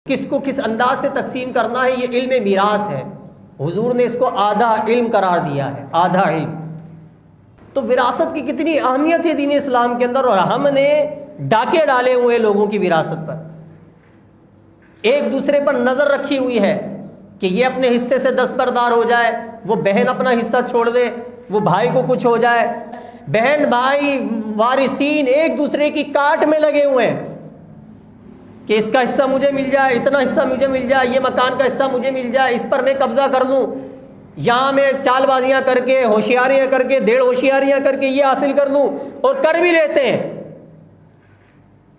کس کو کس انداز سے تقسیم کرنا ہے، یہ علم میراث ہے۔ حضور نے اس کو آدھا علم قرار دیا ہے، آدھا علم۔ تو وراثت کی کتنی اہمیت ہے دین اسلام کے اندر، اور ہم نے ڈاکے ڈالے ہوئے لوگوں کی وراثت پر، ایک دوسرے پر نظر رکھی ہوئی ہے کہ یہ اپنے حصے سے دستبردار ہو جائے، وہ بہن اپنا حصہ چھوڑ دے، وہ بھائی کو کچھ ہو جائے، بہن بھائی وارثین ایک دوسرے کی کاٹ میں لگے ہوئے ہیں کہ اس کا حصہ مجھے مل جائے، اتنا حصہ مجھے مل جائے، یہ مکان کا حصہ مجھے مل جائے، اس پر میں قبضہ کر لوں، یہاں میں چال بازیاں کر کے، ہوشیاریاں کر کے، ڈیڑھ ہوشیاریاں کر کے یہ حاصل کر لوں، اور کر بھی لیتے ہیں۔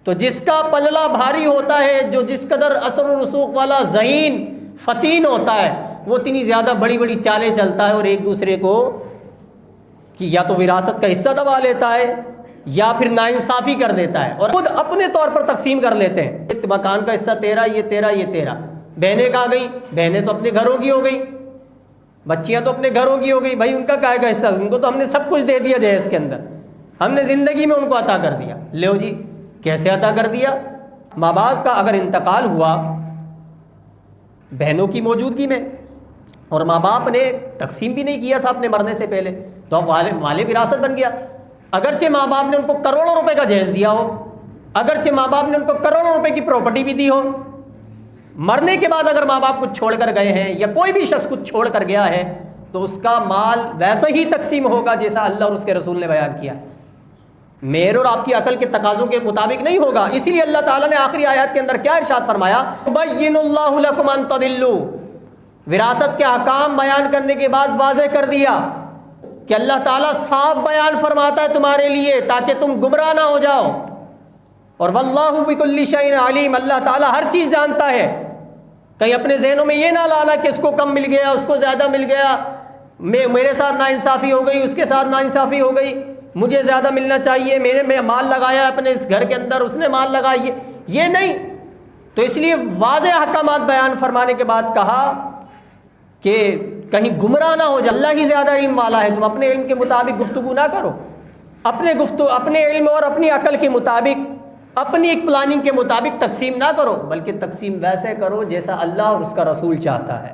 تو جس کا پلڑا بھاری ہوتا ہے، جو جس قدر اثر و رسوخ والا ذہین فتین ہوتا ہے، وہ اتنی زیادہ بڑی بڑی چالیں چلتا ہے، اور ایک دوسرے کو کہ یا تو وراثت کا حصہ دبا لیتا ہے یا پھر ناانصافی کر دیتا ہے، اور خود اپنے طور پر تقسیم کر لیتے ہیں۔ مکان کا حصہ تیرا، یہ تیرا، یہ تیرا۔ بہنیں کہاں گئی؟ بہنیں تو اپنے گھروں کی ہو گئی، بچیاں تو اپنے گھروں کی ہو گئی، بھائی ان کا کائے کا حصہ؟ ان کو تو ہم نے سب کچھ دے دیا جہیز کے اندر، ہم نے زندگی میں ان کو عطا کر دیا۔ لو جی، کیسے عطا کر دیا؟ ماں باپ کا اگر انتقال ہوا بہنوں کی موجودگی میں، اور ماں باپ نے تقسیم بھی نہیں کیا تھا اپنے مرنے سے پہلے، تو اب مال وراثت بن گیا۔ اگرچہ ماں باپ نے ان کو کروڑوں روپے کا جہیز دیا ہو، اگرچہ ماں باپ نے ان کو کروڑوں روپے کی پراپرٹی بھی دی ہو، مرنے کے بعد اگر ماں باپ کچھ چھوڑ کر گئے ہیں، یا کوئی بھی شخص کچھ چھوڑ کر گیا ہے، تو اس کا مال ویسا ہی تقسیم ہوگا جیسا اللہ اور اس کے رسول نے بیان کیا ہے، میرے اور آپ کی عقل کے تقاضوں کے مطابق نہیں ہوگا۔ اسی لیے اللہ تعالیٰ نے آخری آیات کے اندر کیا ارشاد فرمایا؟ یبین اللہ لکم ان تضلوا، وراثت کے احکام بیان کرنے کے بعد واضح کر دیا کہ اللہ تعالیٰ صاف بیان فرماتا ہے تمہارے لیے تاکہ تم گمراہ نہ ہو جاؤ، اور واللہ بکل شیء علیم، اللہ تعالیٰ ہر چیز جانتا ہے۔ کہیں اپنے ذہنوں میں یہ نہ لانا کہ اس کو کم مل گیا، اس کو زیادہ مل گیا، میرے ساتھ ناانصافی ہو گئی، اس کے ساتھ ناانصافی ہو گئی، مجھے زیادہ ملنا چاہیے، میں مال لگایا اپنے اس گھر کے اندر، اس نے مال لگایا، یہ نہیں۔ تو اس لیے واضح احکامات بیان فرمانے کے بعد کہا کہ کہیں گمراہ نہ ہو جائے، اللہ ہی زیادہ علم والا ہے، تم اپنے علم کے مطابق گفتگو نہ کرو، اپنے علم اور اپنی عقل کے مطابق، اپنی ایک پلاننگ کے مطابق تقسیم نہ کرو، بلکہ تقسیم ویسے کرو جیسا اللہ اور اس کا رسول چاہتا ہے۔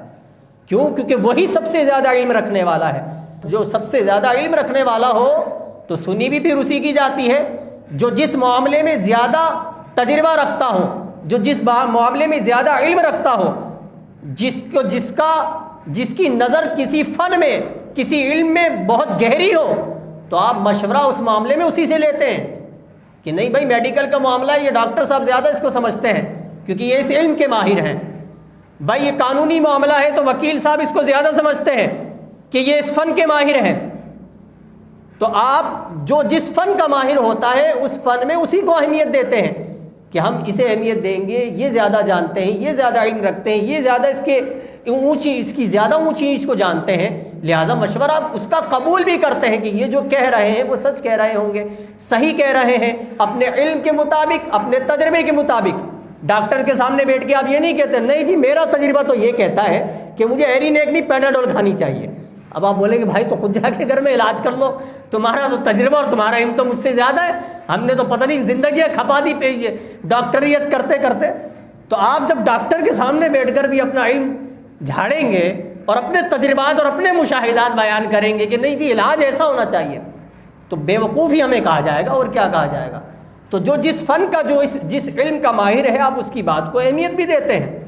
کیوں؟ کیونکہ وہی سب سے زیادہ علم رکھنے والا ہے۔ جو سب سے زیادہ علم رکھنے والا ہو تو سنی بھی پھر اسی کی جاتی ہے۔ جو جس معاملے میں زیادہ تجربہ رکھتا ہو، جو جس معاملے میں زیادہ علم رکھتا ہو، جس کی نظر کسی فن میں، کسی علم میں بہت گہری ہو، تو آپ مشورہ اس معاملے میں اسی سے لیتے ہیں کہ نہیں بھائی میڈیکل کا معاملہ ہے، یہ ڈاکٹر صاحب زیادہ اس کو سمجھتے ہیں کیونکہ یہ اس علم کے ماہر ہیں۔ بھائی یہ قانونی معاملہ ہے تو وکیل صاحب اس کو زیادہ سمجھتے ہیں کہ یہ اس فن کے ماہر ہیں۔ تو آپ جو جس فن کا ماہر ہوتا ہے اس فن میں اسی کو اہمیت دیتے ہیں کہ ہم اسے اہمیت دیں گے، یہ زیادہ جانتے ہیں، یہ زیادہ علم رکھتے ہیں، یہ زیادہ اس کی زیادہ اونچی نیچ کو جانتے ہیں، لہٰذا مشورہ اس کا قبول بھی کرتے ہیں کہ یہ جو کہہ رہے ہیں وہ سچ کہہ رہے ہوں گے، صحیح کہہ رہے ہیں، اپنے علم کے مطابق، اپنے تجربے کے مطابق۔ ڈاکٹر کے سامنے بیٹھ کے آپ یہ نہیں کہتے نہیں جی میرا تجربہ تو یہ کہتا ہے کہ مجھے ایرینیک پیناڈول کھانی چاہیے۔ اب آپ بولیں گے بھائی تو خود جا کے گھر میں علاج کر لو، تمہارا تو تجربہ اور تمہارا علم تو مجھ سے زیادہ ہے، ہم نے تو پتہ نہیں زندگیاں کھپا دی پہ ڈاکٹریت کرتے کرتے۔ تو آپ جب ڈاکٹر کے سامنے بیٹھ کر بھی اپنا علم جھاڑیں گے اور اپنے تجربات اور اپنے مشاہدات بیان کریں گے کہ نہیں جی علاج ایسا ہونا چاہیے، تو بے وقوفی ہمیں کہا جائے گا، اور کیا کہا جائے گا۔ تو جو جس فن کا، جس علم کا ماہر ہے، آپ اس کی بات کو اہمیت بھی دیتے ہیں۔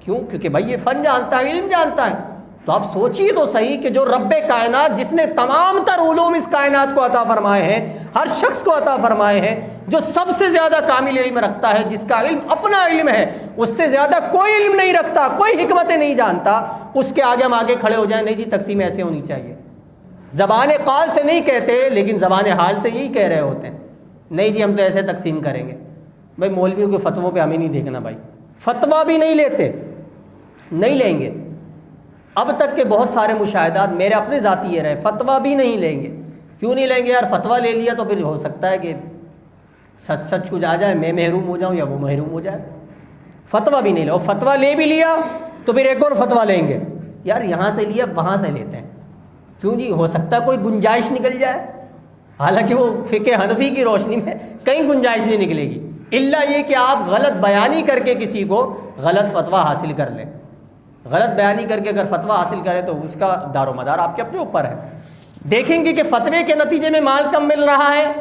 کیوں؟ کیونکہ بھائی یہ فن جانتا ہے، علم جانتا ہے۔ تو آپ سوچیے تو صحیح کہ جو رب کائنات، جس نے تمام تر علوم اس کائنات کو عطا فرمائے ہیں، ہر شخص کو عطا فرمائے ہیں، جو سب سے زیادہ کامل علم رکھتا ہے، جس کا علم اپنا علم ہے، اس سے زیادہ کوئی علم نہیں رکھتا، کوئی حکمتیں نہیں جانتا، اس کے آگے ہم آگے کھڑے ہو جائیں نہیں جی تقسیم ایسے ہونی چاہیے۔ زبان قال سے نہیں کہتے، لیکن زبان حال سے یہی کہہ رہے ہوتے ہیں نہیں جی ہم تو ایسے تقسیم کریں گے۔ بھائی مولویوں کے فتووں پہ ہمیں نہیں دیکھنا، بھائی فتویٰ بھی نہیں لیتے، نہیں لیں گے۔ اب تک کے بہت سارے مشاہدات میرے اپنے ذاتی یہ رہے، فتویٰ بھی نہیں لیں گے۔ کیوں نہیں لیں گے یار؟ فتویٰ لے لیا تو پھر ہو سکتا ہے کہ سچ کچھ آ جائے، میں محروم ہو جاؤں یا وہ محروم ہو جائے۔ فتویٰ بھی نہیں لو، فتویٰ لے بھی لیا تو پھر ایک اور فتویٰ لیں گے، یار یہاں سے لیا وہاں سے لیتے ہیں، کیوں جی ہو سکتا ہے کوئی گنجائش نکل جائے، حالانکہ وہ فقہ حنفی کی روشنی میں کہیں گنجائش نہیں نکلے گی، الا یہ کہ آپ غلط بیانی کر کے کسی کو غلط فتویٰ حاصل کر لیں. غلط بیانی کر کے اگر فتویٰ حاصل کریں تو اس کا دار و مدار آپ کے اپنے اوپر ہے. دیکھیں گے کہ فتوے کے نتیجے میں مال کم مل رہا ہے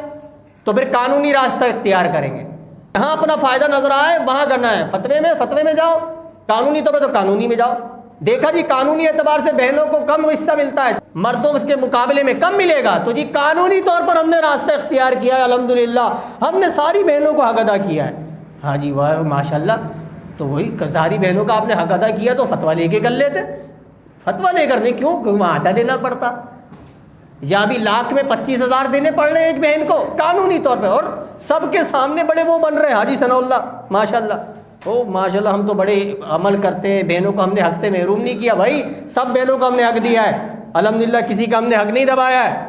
تو پھر قانونی راستہ اختیار کریں گے. جہاں اپنا فائدہ نظر آئے وہاں کرنا ہے. فتوے میں جاؤ, قانونی طور پر تو قانونی میں جاؤ. دیکھا جی قانونی اعتبار سے بہنوں کو کم حصہ ملتا ہے, مردوں کے مقابلے میں کم ملے گا, تو جی قانونی طور پر ہم نے راستہ اختیار کیا ہے, الحمدللہ ہم نے ساری بہنوں کو حق ادا کیا ہے. ہاں جی واہ ماشاء اللہ. تو وہی ساری بہنوں کا آپ نے حق ادا کیا تو فتویٰ لے کے کر لیتے. فتویٰ لے کر نہیں, کیوں وہاں آدھا دینا پڑتا, یا ابھی لاکھ میں 25,000 دینے پڑ رہے ہیں ایک بہن کو قانونی طور پہ, اور سب کے سامنے بڑے وہ بن رہے ہیں حاجی ثناء اللہ ماشاء اللہ, او ماشاء اللہ ہم تو بڑے عمل کرتے ہیں, بہنوں کو ہم نے حق سے محروم نہیں کیا. بھائی سب بہنوں کو ہم نے حق دیا ہے الحمدللہ, کسی کا ہم نے حق نہیں دبایا ہے.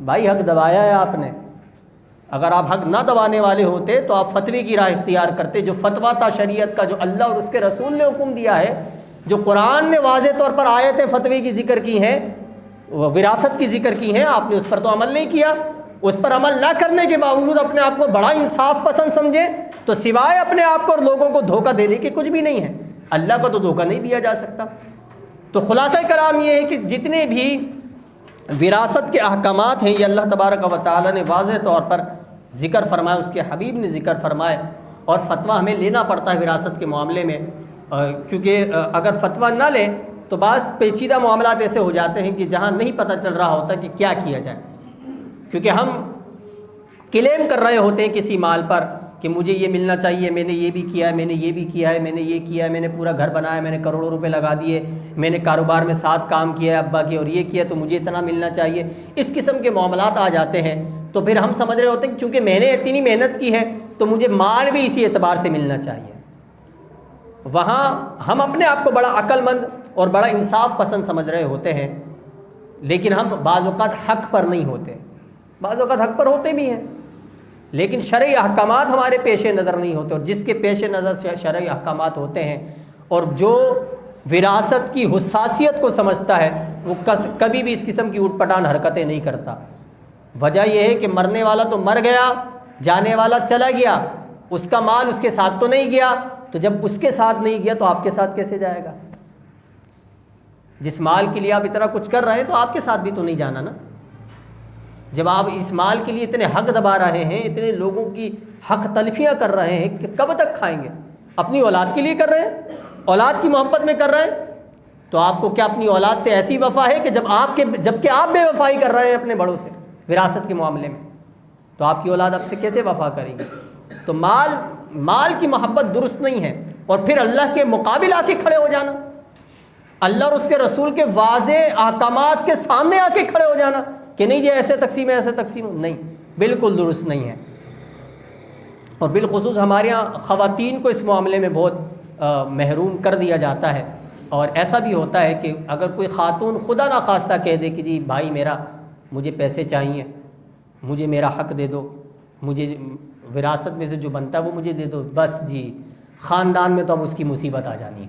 بھائی حق دبایا ہے آپ نے. اگر آپ حق نہ دبانے والے ہوتے تو آپ فتوی کی راہ اختیار کرتے. جو فتویٰ تھا شریعت کا, جو اللہ اور اس کے رسول نے حکم دیا ہے, جو قرآن نے واضح طور پر آیتیں فتوی کی ذکر کی ہیں, وراثت کی ذکر کی ہیں, آپ نے اس پر تو عمل نہیں کیا. اس پر عمل نہ کرنے کے باوجود اپنے آپ کو بڑا انصاف پسند سمجھے تو سوائے اپنے آپ کو اور لوگوں کو دھوکہ دینے کے کچھ بھی نہیں ہے. اللہ کو تو دھوکہ نہیں دیا جا سکتا. تو خلاصہ کلام یہ ہے کہ جتنے بھی وراثت کے احکامات ہیں یہ اللہ تبارک و تعالیٰ نے واضح طور پر ذکر فرمایا, اس کے حبیب نے ذکر فرمائے, اور فتویٰ ہمیں لینا پڑتا ہے وراثت کے معاملے میں, کیونکہ اگر فتویٰ نہ لیں تو بعض پیچیدہ معاملات ایسے ہو جاتے ہیں کہ جہاں نہیں پتہ چل رہا ہوتا کہ کیا کیا جائے. کیونکہ ہم کلیم کر رہے ہوتے ہیں کسی مال پر کہ مجھے یہ ملنا چاہیے, میں نے یہ بھی کیا ہے, میں نے یہ بھی کیا ہے, میں نے یہ کیا ہے, میں نے پورا گھر بنایا, میں نے کروڑوں روپے لگا دیے, میں نے کاروبار میں 7 کام کیا ہے ابا کے, اور یہ کیا تو مجھے اتنا ملنا چاہیے. اس قسم کے معاملات آ جاتے ہیں تو پھر ہم سمجھ رہے ہوتے ہیں کہ چونکہ میں نے اتنی محنت کی ہے تو مجھے مال بھی اسی اعتبار سے ملنا چاہیے. وہاں ہم اپنے آپ کو بڑا عقل مند اور بڑا انصاف پسند سمجھ رہے ہوتے ہیں, لیکن ہم بعض اوقات حق پر نہیں ہوتے. بعض اوقات حق پر ہوتے بھی ہیں لیکن شرعی احکامات ہمارے پیش نظر نہیں ہوتے, اور جس کے پیش نظر شرعی احکامات ہوتے ہیں اور جو وراثت کی حساسیت کو سمجھتا ہے وہ کبھی بھی اس قسم کی اوٹ پٹان حرکتیں نہیں کرتا. وجہ یہ ہے کہ مرنے والا تو مر گیا, جانے والا چلا گیا, اس کا مال اس کے ساتھ تو نہیں گیا, تو جب اس کے ساتھ نہیں گیا تو آپ کے ساتھ کیسے جائے گا؟ جس مال کے لیے آپ اتنا کچھ کر رہے ہیں تو آپ کے ساتھ بھی تو نہیں جانا نا. جب آپ اس مال کے لیے اتنے حق دبا رہے ہیں, اتنے لوگوں کی حق تلفیاں کر رہے ہیں کہ کب تک کھائیں گے؟ اپنی اولاد کے لیے کر رہے ہیں, اولاد کی محبت میں کر رہے ہیں, تو آپ کو کیا اپنی اولاد سے ایسی وفا ہے کہ جب کہ آپ بے وفائی کر رہے ہیں اپنے بڑوں سے وراثت کے معاملے میں, تو آپ کی اولاد آپ سے کیسے وفا کرے گی؟ تو مال کی محبت درست نہیں ہے. اور پھر اللہ کے مقابل آ کے کھڑے ہو جانا, اللہ اور اس کے رسول کے واضح احکامات کے سامنے آ کے کھڑے ہو جانا کہ نہیں جی ایسے تقسیم ہے, ایسے تقسیم نہیں, بالکل درست نہیں ہے. اور بالخصوص ہمارے یہاں خواتین کو اس معاملے میں بہت محروم کر دیا جاتا ہے. اور ایسا بھی ہوتا ہے کہ اگر کوئی خاتون خدا نخواستہ کہہ دے کہ جی بھائی مجھے پیسے چاہیے, مجھے میرا حق دے دو, مجھے وراثت میں سے جو بنتا ہے وہ مجھے دے دو, بس جی خاندان میں تو اب اس کی مصیبت آ جانی ہے.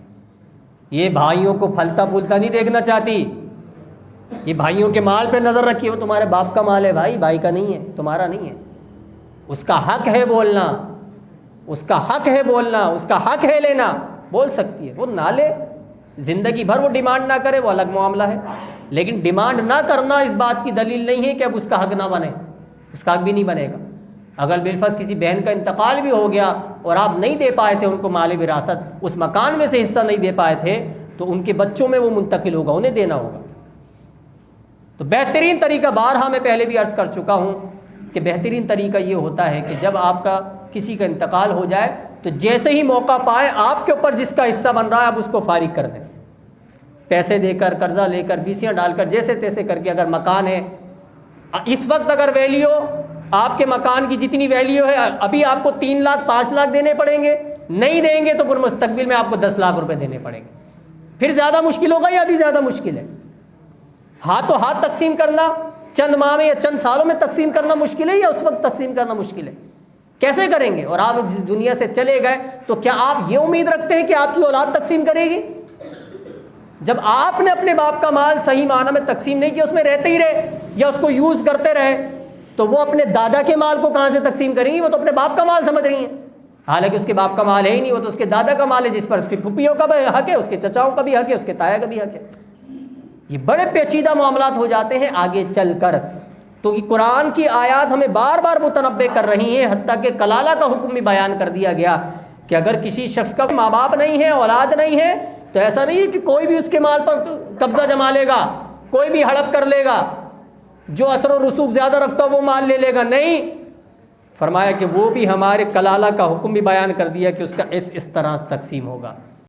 یہ بھائیوں کو پھلتا پھولتا نہیں دیکھنا چاہتی, یہ بھائیوں کے مال پہ نظر رکھی ہو. تمہارے باپ کا مال ہے بھائی کا نہیں ہے, تمہارا نہیں ہے. اس کا حق ہے بولنا, اس کا حق ہے بولنا, اس کا حق ہے لینا, بول سکتی ہے. وہ نہ لے, زندگی بھر وہ ڈیمانڈ نہ کرے, وہ الگ معاملہ ہے. لیکن ڈیمانڈ نہ کرنا اس بات کی دلیل نہیں ہے کہ اب اس کا حق نہ بنے, اس کا حق بھی نہیں بنے گا. اگر بالفرض کسی بہن کا انتقال بھی ہو گیا اور آپ نہیں دے پائے تھے ان کو مال وراثت, اس مکان میں سے حصہ نہیں دے پائے تھے, تو ان کے بچوں میں وہ منتقل ہوگا, انہیں دینا ہوگا. تو بہترین طریقہ, بارہا میں پہلے بھی عرض کر چکا ہوں کہ بہترین طریقہ یہ ہوتا ہے کہ جب آپ کا کسی کا انتقال ہو جائے تو جیسے ہی موقع پائے آپ کے اوپر جس کا حصہ بن رہا ہے آپ اس کو فارغ کر دیں, پیسے دے کر, قرضہ لے کر, بیسیاں ڈال کر, جیسے تیسے کر کے. اگر مکان ہے اس وقت, اگر ویلیو آپ کے مکان کی جتنی ویلیو ہے ابھی آپ کو 3 لاکھ 5 لاکھ دینے پڑیں گے, نہیں دیں گے تو پھر مستقبل میں آپ کو 10 لاکھ روپے دینے پڑیں گے. پھر زیادہ مشکل ہوگا یا ابھی زیادہ مشکل ہے؟ ہاتھوں ہاتھ تقسیم کرنا چند ماہ میں یا چند سالوں میں تقسیم کرنا مشکل ہے یا اس وقت تقسیم کرنا مشکل ہے؟ کیسے کریں گے؟ اور آپ اس دنیا سے چلے گئے تو کیا آپ یہ امید رکھتے ہیں کہ آپ کی اولاد تقسیم کرے گی؟ جب آپ نے اپنے باپ کا مال صحیح معنی میں تقسیم نہیں کیا, اس میں رہتے ہی رہے یا اس کو یوز کرتے رہے, تو وہ اپنے دادا کے مال کو کہاں سے تقسیم کریں گی؟ وہ تو اپنے باپ کا مال سمجھ رہی ہیں. حالانکہ اس کے باپ کا مال ہے ہی نہیں، وہ تو اس کے دادا کا مال ہے جس پر اس کی پھپھیوں کا بھی حق ہے، اس کے چچاؤں کا بھی حق ہے، اس کے تایا کا بھی حق ہے۔ یہ بڑے پیچیدہ معاملات ہو جاتے ہیں آگے چل کر۔ تو یہ قرآن کی آیات ہمیں بار بار متنبہ کر رہی ہیں، حتیٰ کہ کلالہ کا حکم بھی بیان کر دیا گیا کہ اگر کسی شخص کا ماں باپ نہیں ہے، اولاد نہیں ہے، تو ایسا نہیں ہے کہ کوئی بھی اس کے مال پر قبضہ جما لے گا، کوئی بھی ہڑپ کر لے گا، جو اثر و رسوخ زیادہ رکھتا وہ مال لے لے گا، نہیں۔ فرمایا کہ وہ بھی ہمارے کلالہ کا حکم بھی بیان کر دیا کہ اس کا اس طرح تقسیم ہوگا۔